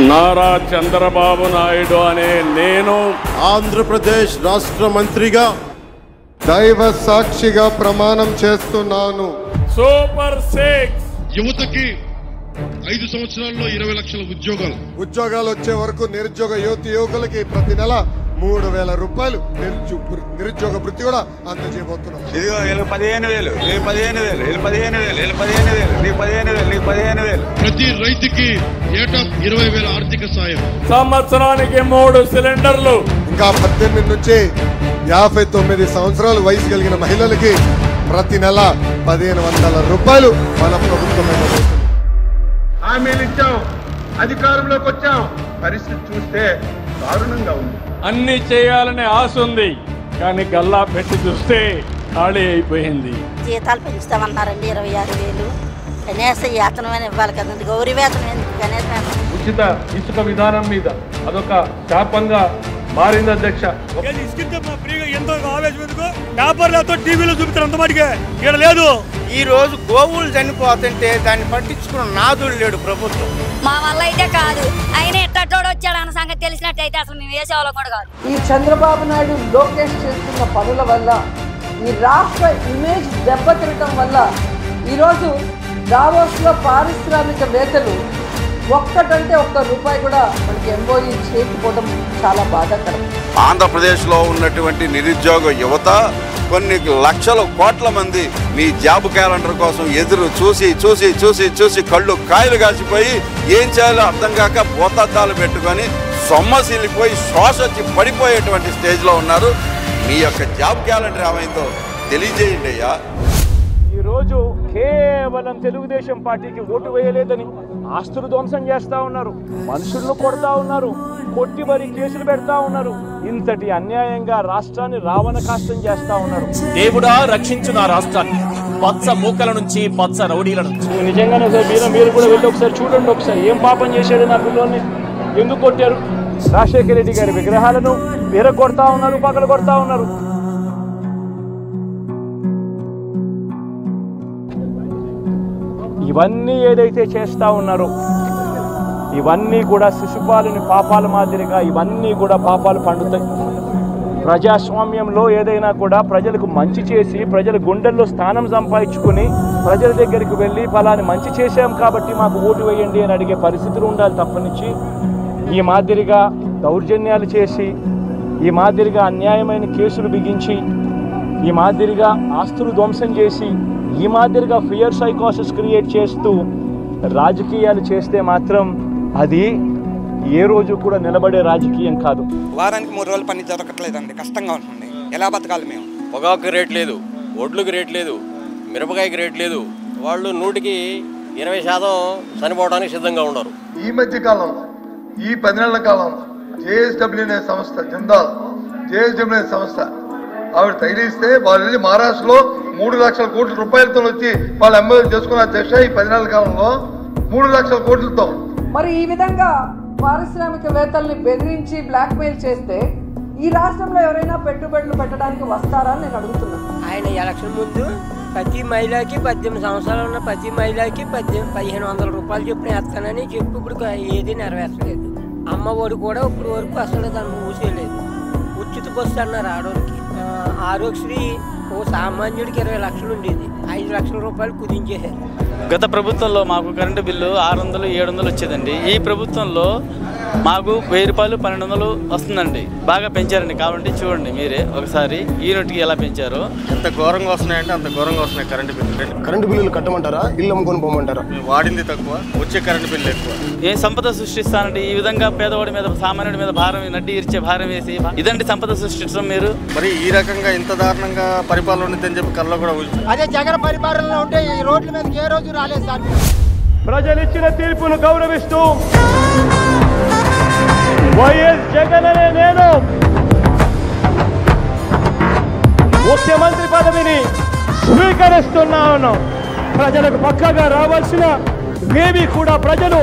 నారా చంద్రబాబు నాయుడు అనే నేను ఆంధ్రప్రదేశ్ రాష్ట్ర మంత్రిగా దైవ సాక్షిగా ప్రమాణం చేస్తున్నాను. సూపర్ 6 యువతకి 5 సంవత్సరాల్లో 20 లక్షల ఉద్యోగాలు వచ్చే వరకు నిరుద్యోగ యువకులకి ప్రతి నెల 3,000 రూపాయలు నిరుద్యోగ వృత్తి కూడా అందజేయబోతున్నాం. ప్రతి రైతుకి ఏటా 20,000 ఆర్థిక సాయం, సంవత్సరానికి 3 సిలిండర్లు. ఇంకా 18 నుంచి 59 సంవత్సరాలు వయసు కలిగిన మహిళలకి ప్రతి నెల 1,500 రూపాయలు మన ప్రభుత్వం హామీలు ఇచ్చాం, అధికారంలోకి వచ్చాం, పరిస్థితి చూస్తే దారుణంగా ఉంది. అన్ని చేయాలనే ఆశ ఉంది, కానీ గల్లా పెట్టి చూస్తే ఖాళీ అయిపోయింది. జీతాలు పెంచుతామన్నారండి 26,000. కనీస వేతనం ఇవ్వాలి కదండి, గౌరీ వేతనం ఎందుకు? కనీసం ఉచిత ఇసుక విధానం మీద అదొక శాపంగా మారింది అధ్యక్ష. ఎంతో ఆవేశం ఎందుకు? పేపర్లతో టీవీలో చూపుతారు, అంత మాటికే ఇక్కడ లేదు. ఈ రోజు గోవులు చనిపోతుంటే దాన్ని పట్టించుకున్న నాదుడు లేడు ప్రభుత్వం. మా వల్ల అయితే కాదు, ఆయన ఎట్టోడు వచ్చాడు అన్న సంగతి తెలిసినట్టయితే అసలు మేము వేసేవాళ్ళం కూడా కాదు. ఈ చంద్రబాబు నాయుడు లోకేష్ చేస్తున్న పనుల వల్ల ఈ రాష్ట్ర ఇమేజ్ దెబ్బతినటం వల్ల ఈరోజు దావోస్లో పారిశ్రామికవేత్తలు ఒక్కటంటే ఒక్క రూపాయి కూడా మనకి ఎంఓఈ చేయకపోవడం చాలా బాధాకరం. ఆంధ్రప్రదేశ్లో ఉన్నటువంటి నిరుద్యోగ యువత కొన్ని లక్షల కోట్ల మంది మీ జాబ్ క్యాలెండర్ కోసం ఎదురు చూసి చూసి చూసి చూసి కళ్ళు కాయలు కాసిపోయి ఏం చేయాలో అర్థం కాక భూతద్దాలు పెట్టుకొని సొమ్మసిల్లిపోయి శ్వాస వచ్చి పడిపోయేటువంటి స్టేజ్లో ఉన్నారు. మీ యొక్క జాబ్ క్యాలెండర్ ఏమైందో తెలియజేయండి అయ్యా. ఈరోజు కేవలం తెలుగుదేశం పార్టీకి ఓటు వేయలేదని ఆస్తులు ధ్వంసం చేస్తా ఉన్నారు, మనుషులను కొడతా ఉన్నారు, కొట్టి మరి కేసులు పెడతా ఉన్నారు. ఇంతటి అన్యాయంగా రాష్ట్రాన్ని రావణ కాష్టం చేస్తా ఉన్నారు. దేవుడా రక్షించు నా రాష్ట్రాన్ని పచ్చ మూకల నుంచి, పచ్చ రౌడీల నుంచి. నిజంగానే సార్, మీరు కూడా వెళ్ళి ఒకసారి చూడండి, ఒకసారి ఏం పాపం చేశాడు నా పిల్లల్ని, ఎందుకు కొట్టారు? రాజశేఖర రెడ్డి గారి విగ్రహాలను విరగొడతా ఉన్నారు, పగలు కొడతా ఉన్నారు. ఇవన్నీ ఏదైతే చేస్తా ఉన్నారో ఇవన్నీ కూడా శిశుపాలుని పాపాల మాదిరిగా ఇవన్నీ కూడా పాపాలు పండుతాయి. ప్రజాస్వామ్యంలో ఏదైనా కూడా ప్రజలకు మంచి చేసి ప్రజల గుండెల్లో స్థానం సంపాదించుకుని ప్రజల దగ్గరికి వెళ్ళి ఫలాని మంచి చేశాం కాబట్టి మాకు ఓటు వేయండి అని అడిగే పరిస్థితులు ఉండాలి తప్పనిచ్చి ఈ మాదిరిగా దౌర్జన్యాలు చేసి, ఈ మాదిరిగా అన్యాయమైన కేసులు బిగించి, ఈ మాదిరిగా ఆస్తులు ధ్వంసం చేసి, ఈ మాదిరిగా ఫియర్ సైకోసిస్ క్రియేట్ చేస్తూ రాజకీయాలు చేస్తే మాత్రం అది ఏ రోజు కూడా నిలబడే రాజకీయం కాదు. వారానికి 3 రోజులు పని దొరకట్లేదండి, కష్టంగా ఉంటుంది. ఎలా బతకాలి మేము? పొగాకు రేట్ లేదు, ఒడ్లుకి రేట్ లేదు, మిరపకాయకి రేట్ లేదు. వాళ్ళు 100కి 20% చనిపోవడానికి సిద్ధంగా ఉన్నారు. ఈ మధ్య కాలంలో ఈ 10 నెలల కాలంలో జేఎస్డబ్ల్యూ అనే సంస్థ, జిందాల్ జేఎస్డబ్ల్యూ అనే సంస్థ ఆవిడ తగిలిస్తే వాళ్ళు వెళ్ళి మహారాష్ట్రలో 3 లక్షల కోట్ల రూపాయలతో వచ్చి వాళ్ళు ఎమ్మెల్యే చేసుకున్న అధ్యక్ష ఈ 10 నెలల కాలంలో 3 లక్షల కోట్లతో. మరి ఈ విధంగా పారిశ్రామికవేత్తల్ని బెదిరించి బ్లాక్మెయిల్ చేస్తే ఈ రాష్ట్రంలో ఎవరైనా పెట్టుబడులు పెట్టడానికి వస్తారా అని నేను అడుగుతున్నాను. ఆయన ఎలక్షన్ ముందు ప్రతి మహిళకి 18 సంవత్సరాలు ఉన్న ప్రతి మహిళకి 1,500 రూపాయలు చొప్పున వేస్తానని చెప్పి ఇప్పుడు ఏది నెరవేర్చలేదు. అమ్మ ఒడి కూడా ఇప్పుడు వరకు అసలు దాన్ని మూసేయలేదు. ఉచిత బస్సు అన్నారు ఆడోళ్ళకి. ఆరోగ్యశ్రీ ఓ సామాన్యుడికి 20 లక్షలు ఉండేది, 5 లక్షల రూపాయలు కుదించేశారు. గత ప్రభుత్వంలో మాకు కరెంటు బిల్లు 600, 700 వచ్చేదండి. ఈ ప్రభుత్వంలో మాకు 1000 రూపాయలు, 1200 వస్తుందండి. బాగా పెంచారండి. కాబట్టి చూడండి మీరే ఒకసారి యూనిట్కి ఎలా పెంచారో. ఎంత ఘోరంగా వస్తున్నాయంటే అంత ఘోరంగా వస్తున్నాయి కరెంటు బిల్లు. కరెంటు బిల్లులు కట్టమంటారా, ఇల్లు అమ్ముకొని పోమంటారా? వాడింది తక్కువ, వచ్చే కరెంటు బిల్లు ఎక్కువ. ఏ సంపద సృష్టిస్తానండి ఈ విధంగా పేదవాడి మీద, సామాన్యుడి మీద భారం, నడ్డి ఇరిచే భారం వేసి ఇదండి సంపద సృష్టించడం. మీరు మరి ఈ రకంగా ఇంత దారుణంగా పరిపాలన ఉందని చెప్పి కళ్ళలో కూడా అదే జగన్ పరిపాలనలో ఉంటే ఈ రోడ్ల మీద ఏ రోజు రాలేదు సార్. ప్రజలు ఇచ్చిన తీర్పును గౌరవిస్తూ వైఎస్ జగన్ అనే నేను ముఖ్యమంత్రి పదవిని స్వీకరిస్తున్నాను. ప్రజలకు పక్కగా రావాల్సిన మేబీ కూడా ప్రజలు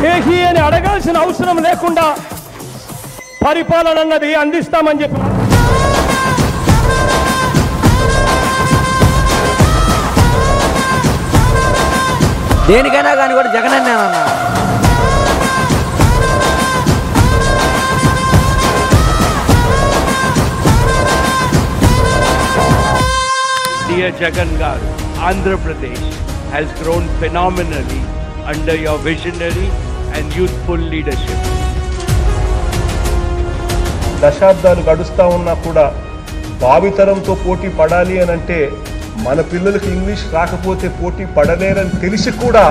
దేహి అని అడగాల్సిన అవసరం లేకుండా పరిపాలన అన్నది అందిస్తామని చెప్పి దేనికైనా కానీ కూడా జగన్ అన్నా Jagan garu, Andhra Pradesh has grown phenomenally under your visionary and youthful leadership. దశాబ్దాలు గడుస్తూ ఉన్నా కూడా భావితరంతో పోటీ పడాలి అని అంటే మన పిల్లలకు ఇంగ్లీష్ రాకపోతే పోటీ పడలేరని తెలిసి కూడా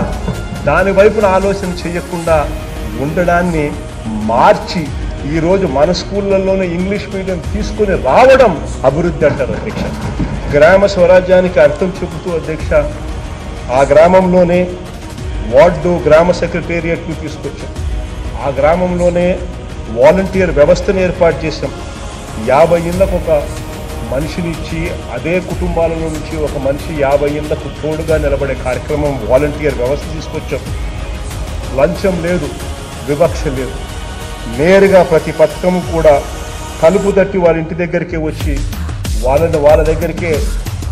దాని వైపున ఆలోచన చేయకుండా ఉండడాన్ని మార్చి ఈరోజు మన స్కూళ్ళల్లోనే ఇంగ్లీష్ మీడియం తీసుకుని రావడం అభివృద్ధి అంటారు అధ్యక్ష. గ్రామ స్వరాజ్యానికి అర్థం చెబుతూ అధ్యక్ష ఆ గ్రామంలోనే వార్డు గ్రామ సెక్రటేరియట్ని తీసుకొచ్చాం. ఆ గ్రామంలోనే వాలంటీర్ వ్యవస్థను ఏర్పాటు చేశాం. 50 ఇళ్లకు ఒక మనిషిని ఇచ్చి అదే కుటుంబాలలో నుంచి ఒక మనిషి 50 ఇళ్లకు తోడుగా నిలబడే కార్యక్రమం వాలంటీర్ వ్యవస్థ తీసుకొచ్చాం. లంచం లేదు, వివక్ష లేదు. నేరుగా ప్రతి పథకం కూడా కలుపు తట్టి వాళ్ళ ఇంటి దగ్గరికే వచ్చి వాళ్ళ దగ్గరికే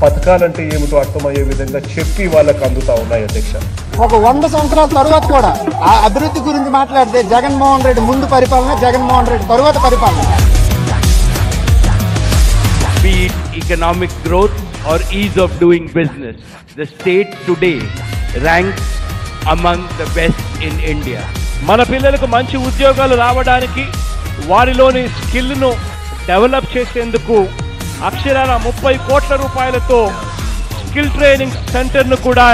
పథకాలంటే ఏమిటో అర్థమయ్యే విధంగా చెప్పి వాళ్ళకు అందుతా ఉన్నాయి అధ్యక్ష. ఒక 100 సంవత్సరాల తర్వాత కూడా ఆ అభివృద్ధి గురించి మాట్లాడితే జగన్మోహన్ రెడ్డి ముందు పరిపాలన, జగన్మోహన్ రెడ్డి తరువాత పరిపాలన. Be it economic growth or ease of doing business, the state today ranks among the best in India. మన పిల్లలకు మంచి ఉద్యోగాలు రావడానికి వారిలోని స్కిల్ను డెవలప్ చేసేందుకు అక్షరాల 30 కోట్ల రూపాయలతో స్కిల్ ట్రైనింగ్ సెంటర్ను కూడా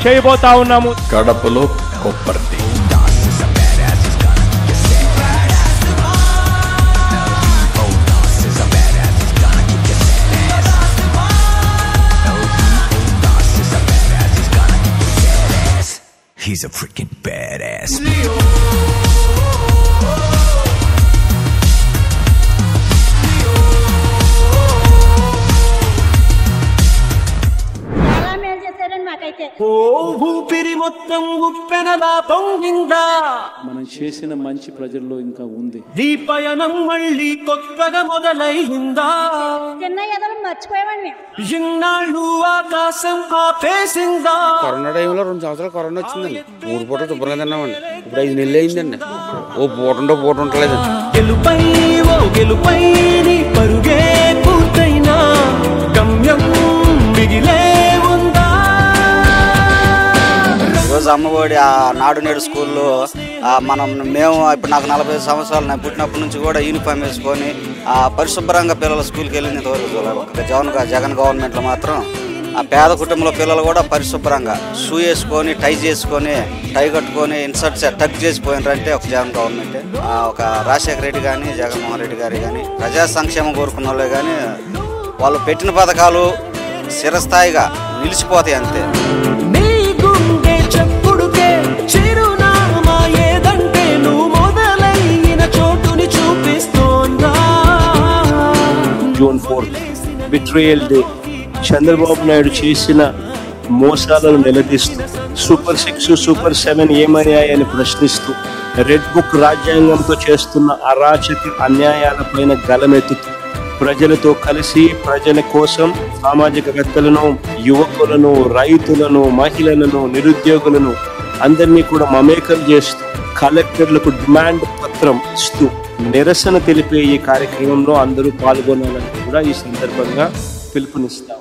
చేయబోతా ఉన్నాము. కడపలో Kopparthi. He's a freaking badass. ఊపిరి మొత్తం ఉప్పెనలా పొంగిందా, మనం చేసిన మంచి ప్రజల్లో ఇంకా ఉంది. ఈ పయనం మళ్ళీ కొత్తగా మొదలైందా, మర్చిపోయామండి ఇన్నాళ్ళు ఆకాశం ఆపేసిందా. కరోనా టైంలో 2 సంవత్సరాలు కరోనా వచ్చిందండి. 3 పూటలు శుభ్రంగా తిన్నామండి. ఇప్పుడు 5 నెలలు అయిందండి. ఓ పూట ఉండలేదండి. గెలుపై ఓ గెలుపై నీ పరుగే పూర్తయినా గమ్యం మిగిలే ఉందా. ఈరోజు అమ్మఒడి ఆ నాడు నేడు స్కూల్లో మేము ఇప్పుడు నాకు 45 సంవత్సరాలు, నేను పుట్టినప్పటి నుంచి కూడా యూనిఫామ్ వేసుకొని పరిశుభ్రంగా పిల్లలు స్కూల్కి వెళ్ళింది ఇంతవరకు చూడాలి. జగన్ గవర్నమెంట్లో మాత్రం ఆ పేద కుటుంబంలో పిల్లలు కూడా పరిశుభ్రంగా షూ వేసుకొని టై చేసుకొని టై కట్టుకొని ఇన్సర్ట్ టక్ చేసిపోయినారంటే ఒక జగన్ గవర్నమెంటే. ఒక రాజశేఖర రెడ్డి కానీ జగన్మోహన్ రెడ్డి గారి కానీ ప్రజా సంక్షేమం కోరుకున్న వాళ్ళే కానీ వాళ్ళు పెట్టిన పథకాలు చిరస్థాయిగా నిలిచిపోతాయి అంతే. June 4th betrayal day. Chandrababu Naidu చేసిన మోసాలను నిలదీస్తూ సూపర్ 6, సూపర్ 7 ఏమయ్యాయని ప్రశ్నిస్తూ రెడ్ బుక్ రాజ్యాంగంతో చేస్తున్న అరాచక అన్యాయాలపైన గలమెత్తుతూ ప్రజలతో కలిసి ప్రజల కోసం సామాజికవేత్తలను, యువకులను, రైతులను, మహిళలను, నిరుద్యోగులను అందరినీ కూడా మమేకం చేస్తూ కలెక్టర్లకు డిమాండ్ పత్రం ఇస్తూ నిరసన తెలిపే ఈ కార్యక్రమంలో అందరూ పాల్గొనాలని కూడా ఈ సందర్భంగా పిలుపునిస్తాం.